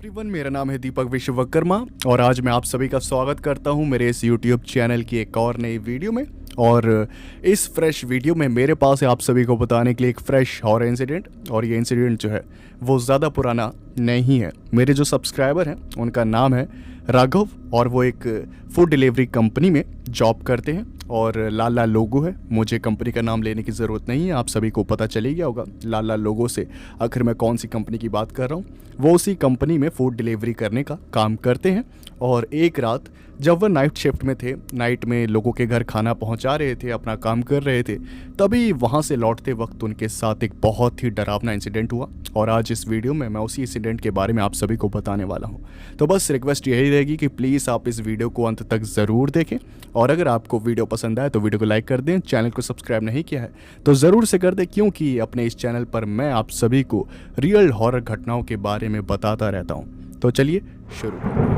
Everyone, मेरा नाम है दीपक विश्वकर्मा और आज मैं आप सभी का स्वागत करता हूं मेरे इस यूट्यूब चैनल की एक और नई वीडियो में। और इस फ्रेश वीडियो में मेरे पास है आप सभी को बताने के लिए एक फ्रेश हॉरर इंसिडेंट। और ये इंसिडेंट जो है वो ज़्यादा पुराना नहीं है। मेरे जो सब्सक्राइबर हैं उनका नाम है राघव और वो एक फूड डिलीवरी कंपनी में जॉब करते हैं और लाल लाल लोगो है। मुझे कंपनी का नाम लेने की ज़रूरत नहीं है, आप सभी को पता चल ही गया होगा लाल लाल लोगो से आखिर मैं कौन सी कंपनी की बात कर रहा हूँ। वो उसी कंपनी में फूड डिलीवरी करने का काम करते हैं। और एक रात जब वह नाइट शिफ्ट में थे, नाइट में लोगों के घर खाना पहुंचा रहे थे, अपना काम कर रहे थे, तभी वहां से लौटते वक्त उनके साथ एक बहुत ही डरावना इंसिडेंट हुआ। और आज इस वीडियो में मैं उसी इंसिडेंट के बारे में आप सभी को बताने वाला हूं। तो बस रिक्वेस्ट यही रहेगी कि प्लीज़ आप इस वीडियो को अंत तक ज़रूर देखें और अगर आपको वीडियो पसंद आए तो वीडियो को लाइक कर दें। चैनल को सब्सक्राइब नहीं किया है तो ज़रूर से कर दें, क्योंकि अपने इस चैनल पर मैं आप सभी को रियल हॉरर घटनाओं के बारे में बताता रहता हूँ। तो चलिए शुरू करते हैं।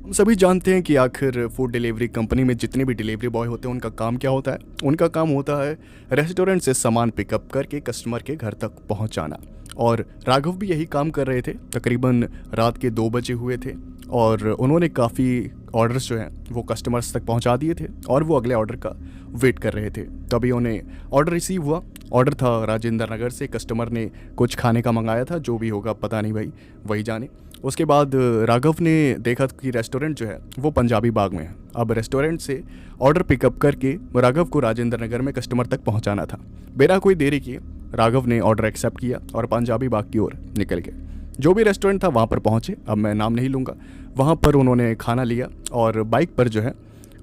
हम सभी जानते हैं कि आखिर फूड डिलीवरी कंपनी में जितने भी डिलीवरी बॉय होते हैं उनका काम क्या होता है। उनका काम होता है रेस्टोरेंट से सामान पिकअप करके कस्टमर के घर तक पहुंचाना। और राघव भी यही काम कर रहे थे। तकरीबन रात के 2 बजे हुए थे और उन्होंने काफ़ी ऑर्डर्स जो हैं वो कस्टमर्स तक पहुंचा दिए थे और वो अगले ऑर्डर का वेट कर रहे थे। तभी उन्हें ऑर्डर रिसीव हुआ। ऑर्डर था राजेंद्र नगर से, कस्टमर ने कुछ खाने का मंगाया था, जो भी होगा पता नहीं भाई, वही जाने। उसके बाद राघव ने देखा कि रेस्टोरेंट जो है वो पंजाबी बाग में है। अब रेस्टोरेंट से ऑर्डर पिकअप करके राघव को राजेंद्र नगर में कस्टमर तक पहुंचाना था। बिना कोई देरी किए राघव ने ऑर्डर एक्सेप्ट किया और पंजाबी बाग की ओर निकल गए। जो भी रेस्टोरेंट था वहाँ पर पहुँचे, अब मैं नाम नहीं लूँगा। वहाँ पर उन्होंने खाना लिया और बाइक पर जो है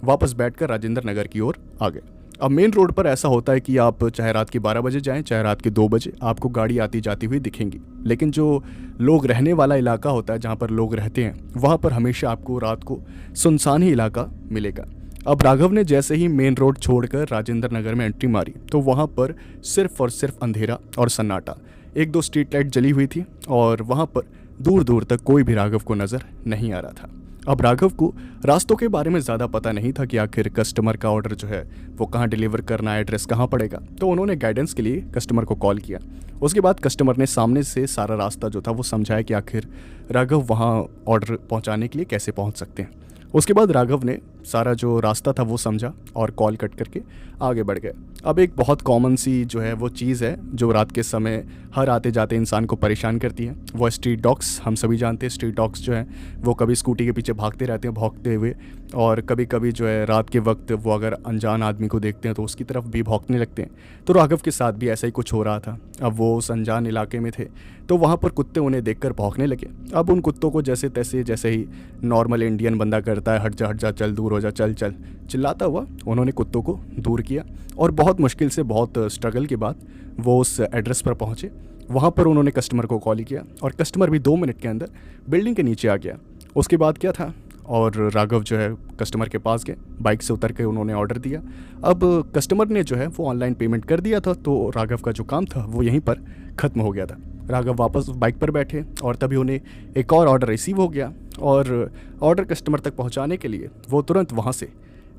वापस बैठकर राजेंद्र नगर की ओर आ गए। अब मेन रोड पर ऐसा होता है कि आप चाहे रात के 12 बजे जाएं, चाहे रात के 2 बजे, आपको गाड़ी आती जाती हुई दिखेंगी। लेकिन जो लोग रहने वाला इलाका होता है, जहाँ पर लोग रहते हैं, वहाँ पर हमेशा आपको रात को सुनसान ही इलाका मिलेगा। अब राघव ने जैसे ही मेन रोड छोड़कर राजेंद्र नगर में एंट्री मारी तो वहाँ पर सिर्फ और सिर्फ अंधेरा और सन्नाटा। 1-2 स्ट्रीट लाइट जली हुई थी और वहाँ पर दूर दूर तक कोई भी राघव को नज़र नहीं आ रहा था। अब राघव को रास्तों के बारे में ज़्यादा पता नहीं था कि आखिर कस्टमर का ऑर्डर जो है वो कहाँ डिलीवर करना है, एड्रेस कहाँ पड़ेगा। तो उन्होंने गाइडेंस के लिए कस्टमर को कॉल किया। उसके बाद कस्टमर ने सामने से सारा रास्ता जो था वो समझाया कि आखिर राघव वहाँ ऑर्डर पहुँचाने के लिए कैसे पहुँच सकते हैं। उसके बाद राघव ने सारा जो रास्ता था वो समझा और कॉल कट करके आगे बढ़ गए। अब एक बहुत कॉमन सी जो है वो चीज़ है जो रात के समय हर आते जाते इंसान को परेशान करती है, वो स्ट्रीट डॉग्स। हम सभी जानते हैं स्ट्रीट डॉग्स जो हैं वो कभी स्कूटी के पीछे भागते रहते हैं भौंकते हुए, और कभी कभी जो है रात के वक्त वो अगर अनजान आदमी को देखते हैं तो उसकी तरफ भी भौंकने लगते हैं। तो राघव के साथ भी ऐसा ही कुछ हो रहा था। अब वो उस अनजान इलाके में थे तो वहाँ पर कुत्ते उन्हें देखकर भौंकने लगे। अब उन कुत्तों को जैसे तैसे, जैसे ही नॉर्मल इंडियन बंदा करता है, हट जा चल, दूर हो जा, चल चल, चिल्लाता हुआ उन्होंने कुत्तों को दूर किया। और बहुत मुश्किल से, बहुत स्ट्रगल के बाद वो उस एड्रेस पर पहुँचे। वहाँ पर उन्होंने कस्टमर को कॉल किया और कस्टमर भी 2 मिनट के अंदर बिल्डिंग के नीचे आ गया। उसके बाद क्या था, और राघव जो है कस्टमर के पास गए, बाइक से उतर के उन्होंने ऑर्डर दिया। अब कस्टमर ने जो है वो ऑनलाइन पेमेंट कर दिया था, तो राघव का जो काम था वो यहीं पर ख़त्म हो गया था। राघव वापस बाइक पर बैठे और तभी उन्हें एक और ऑर्डर रिसीव हो गया और ऑर्डर कस्टमर तक पहुंचाने के लिए वो तुरंत वहां से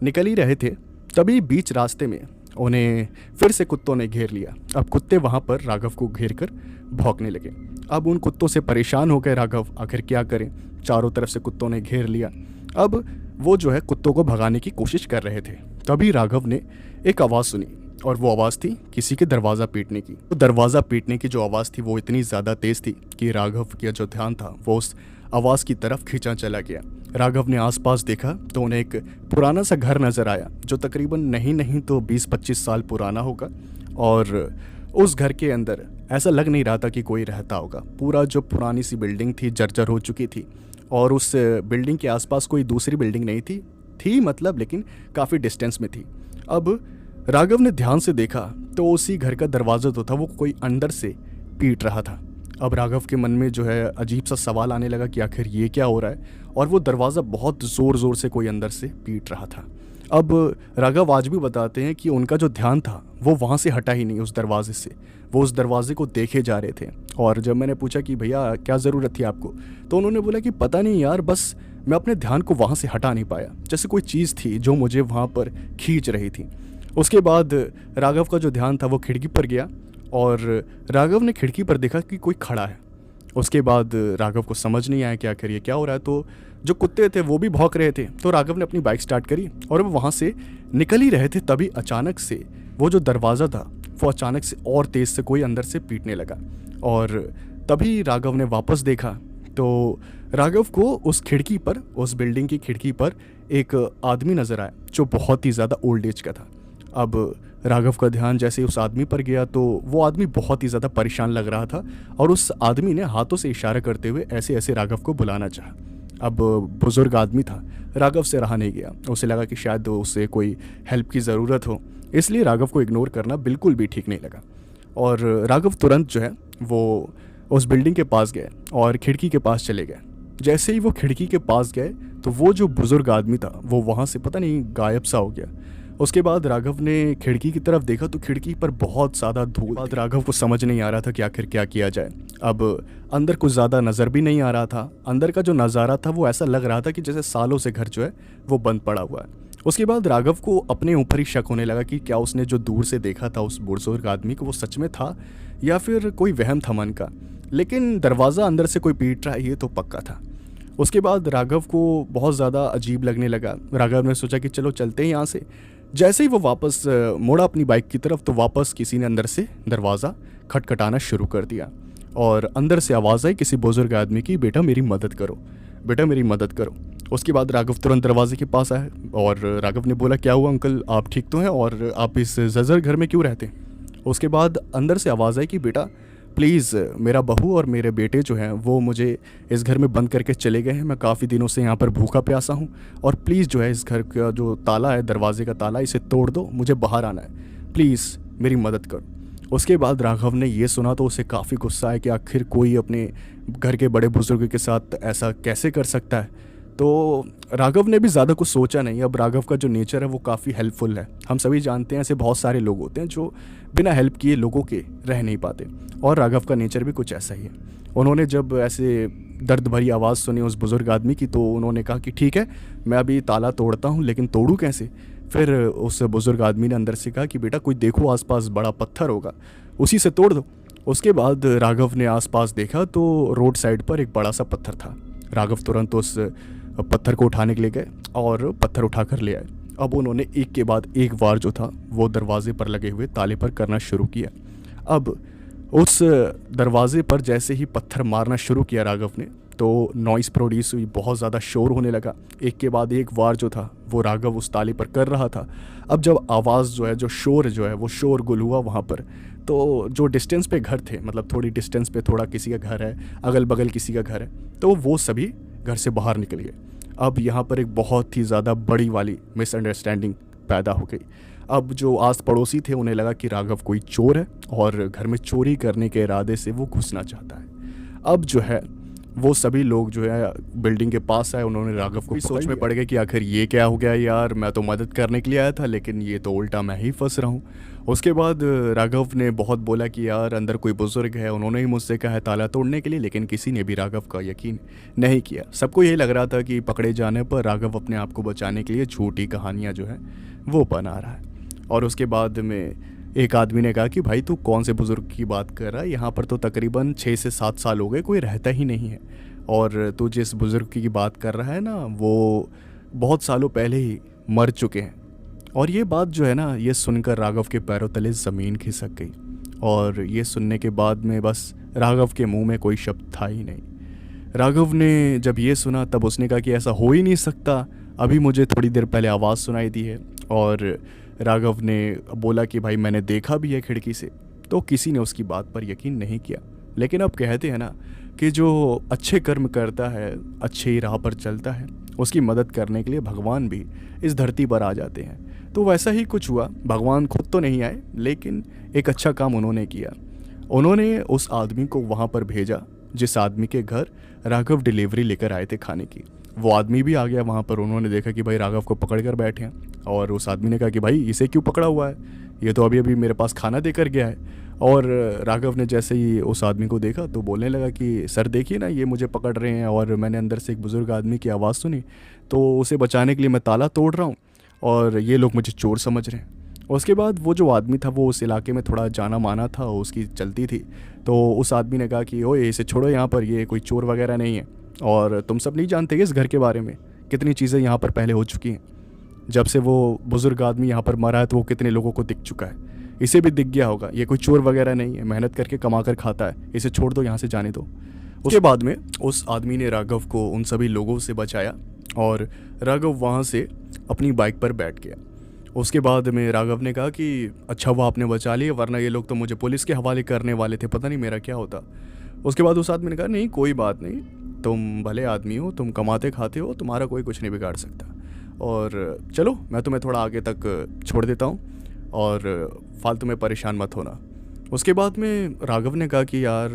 निकल ही रहे थे। तभी बीच रास्ते में उन्हें फिर से कुत्तों ने घेर लिया। अब कुत्ते वहां पर राघव को घेर कर भौंकने लगे। अब उन कुत्तों से परेशान हो गए राघव, आखिर क्या करें, चारों तरफ से कुत्तों ने घेर लिया। अब वो जो है कुत्तों को भगाने की कोशिश कर रहे थे। तभी राघव ने एक आवाज़ सुनी और वो आवाज़ थी किसी के दरवाज़ा पीटने की। तो दरवाज़ा पीटने की जो आवाज़ थी वो इतनी ज़्यादा तेज़ थी कि राघव का जो ध्यान था वो उस आवाज़ की तरफ खींचा चला गया। राघव ने आसपास देखा तो उन्हें एक पुराना सा घर नज़र आया जो तकरीबन नहीं तो 20-25 साल पुराना होगा। और उस घर के अंदर ऐसा लग नहीं रहा था कि कोई रहता होगा। पूरा जो पुरानी सी बिल्डिंग थी जर्जर हो चुकी थी और उस बिल्डिंग के आसपास कोई दूसरी बिल्डिंग नहीं थी मतलब, लेकिन काफ़ी डिस्टेंस में थी। अब राघव ने ध्यान से देखा तो उसी घर का दरवाज़ा जो था वो कोई अंदर से पीट रहा था। अब राघव के मन में जो है अजीब सा सवाल आने लगा कि आखिर ये क्या हो रहा है, और वो दरवाज़ा बहुत ज़ोर से कोई अंदर से पीट रहा था। अब राघव आज भी बताते हैं कि उनका जो ध्यान था वो वहाँ से हटा ही नहीं उस दरवाजे से, वो उस दरवाजे को देखे जा रहे थे। और जब मैंने पूछा कि भैया क्या ज़रूरत थी आपको, तो उन्होंने बोला कि पता नहीं यार, बस मैं अपने ध्यान को वहाँ से हटा नहीं पाया, जैसे कोई चीज़ थी जो मुझे वहाँ पर खींच रही थी। उसके बाद राघव का जो ध्यान था वो खिड़की पर गया और राघव ने खिड़की पर देखा कि कोई खड़ा है। उसके बाद राघव को समझ नहीं आया कि आखिर ये क्या हो रहा है। तो जो कुत्ते थे वो भी भौंक रहे थे। तो राघव ने अपनी बाइक स्टार्ट करी और वो वहाँ से निकल ही रहे थे, तभी अचानक से वो जो दरवाज़ा था वो अचानक से और तेज़ से कोई अंदर से पीटने लगा। और तभी राघव ने वापस देखा तो राघव को उस खिड़की पर, उस बिल्डिंग की खिड़की पर एक आदमी नज़र आया जो बहुत ही ज़्यादा ओल्ड एज का था। अब राघव का ध्यान जैसे उस आदमी पर गया तो वो आदमी बहुत ही ज़्यादा परेशान लग रहा था और उस आदमी ने हाथों से इशारा करते हुए ऐसे ऐसे राघव को बुलाना चाहा। अब बुज़ुर्ग आदमी था, राघव से रहा नहीं गया। उसे लगा कि शायद उसे कोई हेल्प की ज़रूरत हो, इसलिए राघव को इग्नोर करना बिल्कुल भी ठीक नहीं लगा। और राघव तुरंत जो है वो उस बिल्डिंग के पास गए और खिड़की के पास चले गए। जैसे ही वो खिड़की के पास गए तो वो जो बुज़ुर्ग आदमी था वो वहाँ से पता नहीं गायब सा हो गया। उसके बाद राघव ने खिड़की की तरफ देखा तो खिड़की पर बहुत ज़्यादा धूल। बाद राघव को समझ नहीं आ रहा था कि आखिर क्या किया जाए। अब अंदर कुछ ज़्यादा नज़र भी नहीं आ रहा था। अंदर का जो नज़ारा था वो ऐसा लग रहा था कि जैसे सालों से घर जो है वो बंद पड़ा हुआ है। उसके बाद राघव को अपने ऊपर ही शक होने लगा कि क्या उसने जो दूर से देखा था उस बुजुर्ग आदमी को वो सच में था या फिर कोई वहम था मन का। लेकिन दरवाज़ा अंदर से कोई पीट रहा है ये तो पक्का था। उसके बाद राघव को बहुत ज़्यादा अजीब लगने लगा। राघव ने सोचा कि चलो चलते हैं यहाँ से। जैसे ही वो वापस मुड़ा अपनी बाइक की तरफ तो वापस किसी ने अंदर से दरवाज़ा खटखटाना शुरू कर दिया और अंदर से आवाज़ आई किसी बुजुर्ग आदमी की, बेटा मेरी मदद करो, बेटा मेरी मदद करो। उसके बाद राघव तुरंत दरवाजे के पास आया और राघव ने बोला, क्या हुआ अंकल, आप ठीक तो हैं और आप इस जर्जर घर में क्यों रहते हैं? उसके बाद अंदर से आवाज़ आई कि बेटा प्लीज़, मेरा बहू और मेरे बेटे जो हैं वो मुझे इस घर में बंद करके चले गए हैं। मैं काफ़ी दिनों से यहाँ पर भूखा प्यासा हूँ और प्लीज़ जो है इस घर का जो ताला है, दरवाजे का ताला, इसे तोड़ दो, मुझे बाहर आना है, प्लीज़ मेरी मदद करो। उसके बाद राघव ने ये सुना तो उसे काफ़ी गुस्सा आया कि आखिर कोई अपने घर के बड़े बुजुर्ग के साथ ऐसा कैसे कर सकता है। तो राघव ने भी ज़्यादा कुछ सोचा नहीं। अब राघव का जो नेचर है वो काफ़ी हेल्पफुल है। हम सभी जानते हैं ऐसे बहुत सारे लोग होते हैं जो बिना हेल्प किए लोगों के रह नहीं पाते और राघव का नेचर भी कुछ ऐसा ही है। उन्होंने जब ऐसे दर्द भरी आवाज़ सुनी उस बुज़ुर्ग आदमी की तो उन्होंने कहा कि ठीक है, मैं अभी ताला तोड़ता हूँ, लेकिन तोड़ूँ कैसे? फिर उस बुज़ुर्ग आदमी ने अंदर से कहा कि बेटा कोई देखो आसपास बड़ा पत्थर होगा, उसी से तोड़ दो। उसके बाद राघव ने आसपास देखा तो रोड साइड पर एक बड़ा सा पत्थर था। राघव तुरंत उस पत्थर को उठाने के लिए गए और पत्थर उठा कर ले आए। अब उन्होंने एक के बाद एक वार जो था वो दरवाजे पर लगे हुए ताले पर करना शुरू किया। अब उस दरवाजे पर जैसे ही पत्थर मारना शुरू किया राघव ने तो नॉइस प्रोड्यूस हुई, बहुत ज़्यादा शोर होने लगा। एक के बाद एक वार जो था वो राघव उस ताले पर कर रहा था। अब जब आवाज़ जो है, जो शोर जो है वो शोर गुल हुआ वहाँ पर, तो जो डिस्टेंस पे घर थे, मतलब थोड़ी डिस्टेंस पे थोड़ा किसी का घर है, अगल बगल किसी का घर है, तो वो सभी घर से बाहर निकल गए। अब यहाँ पर एक बहुत ही ज़्यादा बड़ी वाली मिसअंडरस्टैंडिंग पैदा हो गई। अब जो आस पड़ोसी थे उन्हें लगा कि राघव कोई चोर है और घर में चोरी करने के इरादे से वो घुसना चाहता है। अब जो है वो सभी लोग जो है बिल्डिंग के पास आए, उन्होंने राघव को सोच में पड़ गए कि आखिर ये क्या हो गया यार, मैं तो मदद करने के लिए आया था लेकिन ये तो उल्टा मैं ही फंस रहा हूँ। उसके बाद राघव ने बहुत बोला कि यार अंदर कोई बुजुर्ग है, उन्होंने ही मुझसे कहा है ताला तोड़ने के लिए, लेकिन किसी ने भी राघव का यकीन नहीं किया। सबको यही लग रहा था कि पकड़े जाने पर राघव अपने आप को बचाने के लिए झूठी कहानियाँ जो है वो बना रहा है। और उसके बाद में एक आदमी ने कहा कि भाई तू कौन से बुज़ुर्ग की बात कर रहा है, यहाँ पर तो तकरीबन 6 से 7 साल हो गए कोई रहता ही नहीं है, और तू जिस बुज़ुर्ग की बात कर रहा है ना वो बहुत सालों पहले ही मर चुके हैं। और ये बात जो है ना, ये सुनकर राघव के पैरों तले ज़मीन खिसक गई और ये सुनने के बाद में बस राघव के मुंह में कोई शब्द था ही नहीं। राघव ने जब ये सुना तब उसने कहा कि ऐसा हो ही नहीं सकता, अभी मुझे थोड़ी देर पहले आवाज़ सुनाई दी है। और राघव ने बोला कि भाई मैंने देखा भी है खिड़की से, तो किसी ने उसकी बात पर यकीन नहीं किया। लेकिन अब कहते हैं ना कि जो अच्छे कर्म करता है, अच्छे ही राह पर चलता है, उसकी मदद करने के लिए भगवान भी इस धरती पर आ जाते हैं। तो वैसा ही कुछ हुआ। भगवान खुद तो नहीं आए लेकिन एक अच्छा काम उन्होंने किया। उन्होंने उस आदमी को वहाँ पर भेजा जिस आदमी के घर राघव डिलीवरी लेकर आए थे खाने की। वो आदमी भी आ गया वहाँ पर। उन्होंने देखा कि भाई राघव को पकड़ कर बैठे हैं और उस आदमी ने कहा कि भाई इसे क्यों पकड़ा हुआ है, ये तो अभी अभी मेरे पास खाना देकर गया है। और राघव ने जैसे ही उस आदमी को देखा तो बोलने लगा कि सर देखिए ना, ये मुझे पकड़ रहे हैं और मैंने अंदर से एक बुज़ुर्ग आदमी की आवाज़ सुनी तो उसे बचाने के लिए मैं ताला तोड़ रहा हूँ और ये लोग मुझे चोर समझ रहे हैं। उसके बाद वो जो आदमी था वो उस इलाके में थोड़ा जाना माना था, उसकी चलती थी। तो उस आदमी ने कहा कि ओए इसे छोड़ो यहाँ पर, ये कोई चोर वगैरह नहीं है, और तुम सब नहीं जानते कि इस घर के बारे में कितनी चीज़ें यहाँ पर पहले हो चुकी हैं। जब से वो बुज़ुर्ग आदमी यहाँ पर मरा है तो वो कितने लोगों को दिख चुका है, इसे भी दिख गया होगा। ये कोई चोर वगैरह नहीं है, मेहनत करके कमा कर खाता है, इसे छोड़ दो, यहाँ से जाने दो। उसके बाद में उस आदमी ने राघव को उन सभी लोगों से बचाया और राघव वहाँ से अपनी बाइक पर बैठ गया। उसके बाद में राघव ने कहा कि अच्छा हुआ आपने बचा लिया, वरना ये लोग तो मुझे पुलिस के हवाले करने वाले थे, पता नहीं मेरा क्या होता। उसके बाद उस आदमी ने कहा नहीं कोई बात नहीं, तुम भले आदमी हो, तुम कमाते खाते हो, तुम्हारा कोई कुछ नहीं बिगाड़ सकता, और चलो मैं तुम्हें थोड़ा आगे तक छोड़ देता हूँ और फालतू में परेशान मत होना। उसके बाद में राघव ने कहा कि यार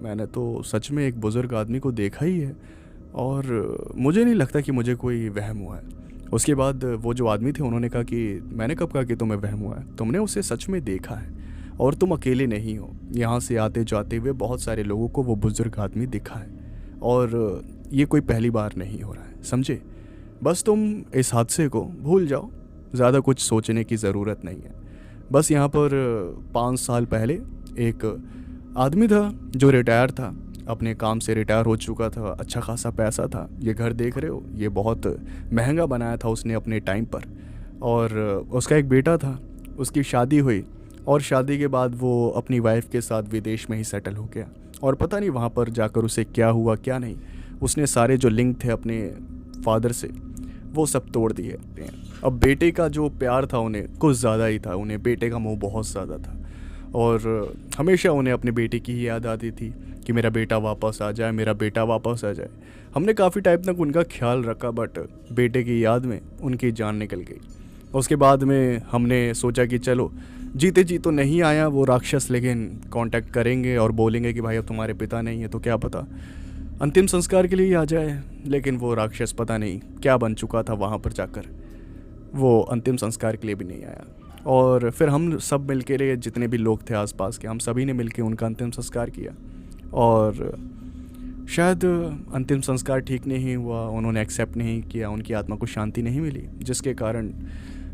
मैंने तो सच में एक बुज़ुर्ग आदमी को देखा ही है और मुझे नहीं लगता कि मुझे कोई वहम हुआ है। उसके बाद वो जो आदमी थे उन्होंने कहा कि मैंने कब कहा कि तुम्हें वहम हुआ है, तुमने उसे सच में देखा है और तुम अकेले नहीं हो। यहाँ से आते जाते हुए बहुत सारे लोगों को वो बुज़ुर्ग आदमी दिखा है और ये कोई पहली बार नहीं हो रहा है, समझे। बस तुम इस हादसे को भूल जाओ, ज़्यादा कुछ सोचने की ज़रूरत नहीं है। बस यहाँ पर 5 साल पहले एक आदमी था जो रिटायर था, अपने काम से रिटायर हो चुका था, अच्छा खासा पैसा था। ये घर देख रहे हो, ये बहुत महंगा बनाया था उसने अपने टाइम पर, और उसका एक बेटा था, उसकी शादी हुई और शादी के बाद वो अपनी वाइफ के साथ विदेश में ही सेटल हो गया, और पता नहीं वहाँ पर जाकर उसे क्या हुआ क्या नहीं, उसने सारे जो लिंक थे अपने फादर से वो सब तोड़ दिए। अब बेटे का जो प्यार था उन्हें कुछ ज़्यादा ही था, उन्हें बेटे का मोह बहुत ज़्यादा था और हमेशा उन्हें अपने बेटे की ही याद आती थी कि मेरा बेटा वापस आ जाए, मेरा बेटा वापस आ जाए। हमने काफ़ी टाइम तक उनका ख्याल रखा, बट बेटे की याद में उनकी जान निकल गई। उसके बाद में हमने सोचा कि चलो जीते जी तो नहीं आया वो राक्षस, लेकिन कांटेक्ट करेंगे और बोलेंगे कि भाई अब तुम्हारे पिता नहीं है, तो क्या पता अंतिम संस्कार के लिए ही आ जाए। लेकिन वो राक्षस पता नहीं क्या बन चुका था वहाँ पर जाकर, वो अंतिम संस्कार के लिए भी नहीं आया। और फिर हम सब मिल के, जितने भी लोग थे आसपास के, हम सभी ने मिल के उनका अंतिम संस्कार किया, और शायद अंतिम संस्कार ठीक नहीं हुआ, उन्होंने एक्सेप्ट नहीं किया, उनकी आत्मा को शांति नहीं मिली, जिसके कारण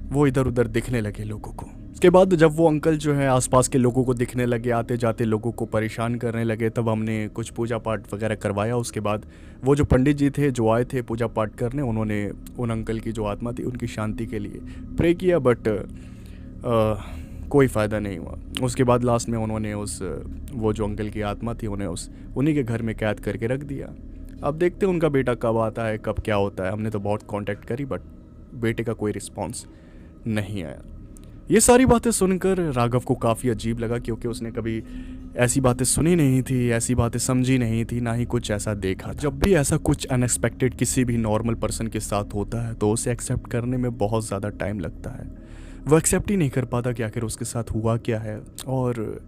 वो इधर उधर दिखने लगे लोगों को। उसके बाद जब वो अंकल जो है आसपास के लोगों को दिखने लगे, आते जाते लोगों को परेशान करने लगे, तब हमने कुछ पूजा पाठ वगैरह करवाया। उसके बाद वो जो पंडित जी थे जो आए थे पूजा पाठ करने, उन्होंने उन अंकल की जो आत्मा थी उनकी शांति के लिए प्रे किया, बट कोई फ़ायदा नहीं हुआ। उसके बाद लास्ट में उन्होंने वो जो अंकल की आत्मा थी उन्हें उन्हीं के घर में कैद करके रख दिया। अब देखते हैं उनका बेटा कब आता है, कब क्या होता है। हमने तो बहुत कांटेक्ट करी, बट बेटे का कोई रिस्पॉन्स नहीं आया। ये सारी बातें सुनकर राघव को काफ़ी अजीब लगा, क्योंकि उसने कभी ऐसी बातें सुनी नहीं थी, ऐसी बातें समझी नहीं थी, ना ही कुछ ऐसा देखा। जब भी ऐसा कुछ अनएक्सपेक्टेड किसी भी नॉर्मल पर्सन के साथ होता है तो उसे एक्सेप्ट करने में बहुत ज़्यादा टाइम लगता है। वो एक्सेप्ट ही नहीं कर पाता कि आखिर उसके साथ हुआ क्या है, और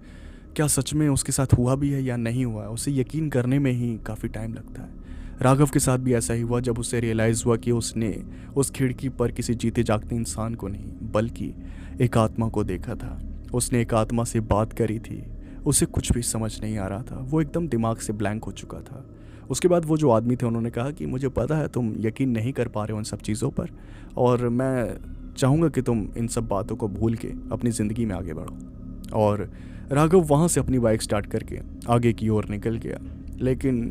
क्या सच में उसके साथ हुआ भी है या नहीं हुआ है, उसे यकीन करने में ही काफ़ी टाइम लगता है। राघव के साथ भी ऐसा ही हुआ, जब उसे रियलाइज़ हुआ कि उसने उस खिड़की पर किसी जीते जागते इंसान को नहीं बल्कि एक आत्मा को देखा था। उसने एक आत्मा से बात करी थी, उसे कुछ भी समझ नहीं आ रहा था, वो एकदम दिमाग से ब्लैंक हो चुका था। उसके बाद वो जो आदमी थे उन्होंने कहा कि मुझे पता है तुम यकीन नहीं कर पा रहे हो उन सब चीज़ों पर, और मैं चाहूँगा कि तुम इन सब बातों को भूल के अपनी ज़िंदगी में आगे बढ़ो। और राघव वहाँ से अपनी बाइक स्टार्ट करके आगे की ओर निकल गया। लेकिन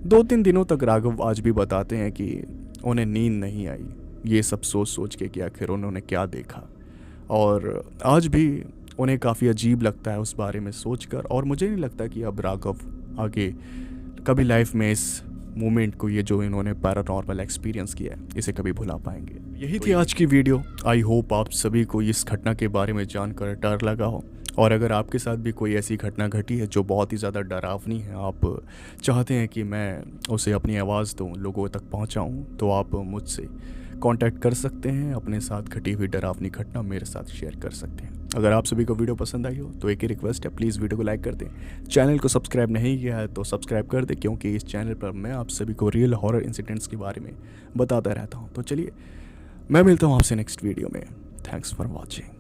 2-3 दिनों तक राघव आज भी बताते हैं कि उन्हें नींद नहीं आई, ये सब सोच सोच के कि आखिर उन्होंने क्या देखा, और आज भी उन्हें काफ़ी अजीब लगता है उस बारे में सोचकर। और मुझे नहीं लगता कि अब राघव आगे कभी लाइफ में इस मोमेंट को, ये जो इन्होंने पैरानॉर्मल एक्सपीरियंस किया है, इसे कभी भुला पाएंगे। यही थी आज की वीडियो। आई होप आप सभी को इस घटना के बारे में जानकर डर लगा हो, और अगर आपके साथ भी कोई ऐसी घटना घटी है जो बहुत ही ज़्यादा डरावनी है, आप चाहते हैं कि मैं उसे अपनी आवाज़ दूँ, लोगों तक पहुँचाऊँ, तो आप मुझसे कांटेक्ट कर सकते हैं। अपने साथ घटी हुई डरावनी घटना मेरे साथ शेयर कर सकते हैं। अगर आप सभी को वीडियो पसंद आई हो तो एक ही रिक्वेस्ट है, प्लीज़ वीडियो को लाइक कर दें। चैनल को सब्सक्राइब नहीं किया है तो सब्सक्राइब कर दें, क्योंकि इस चैनल पर मैं आप सभी को रियल हॉरर इंसिडेंट्स के बारे में बताता रहता हूँ। तो चलिए मैं मिलता हूँ आपसे नेक्स्ट वीडियो में। Thanks for watching.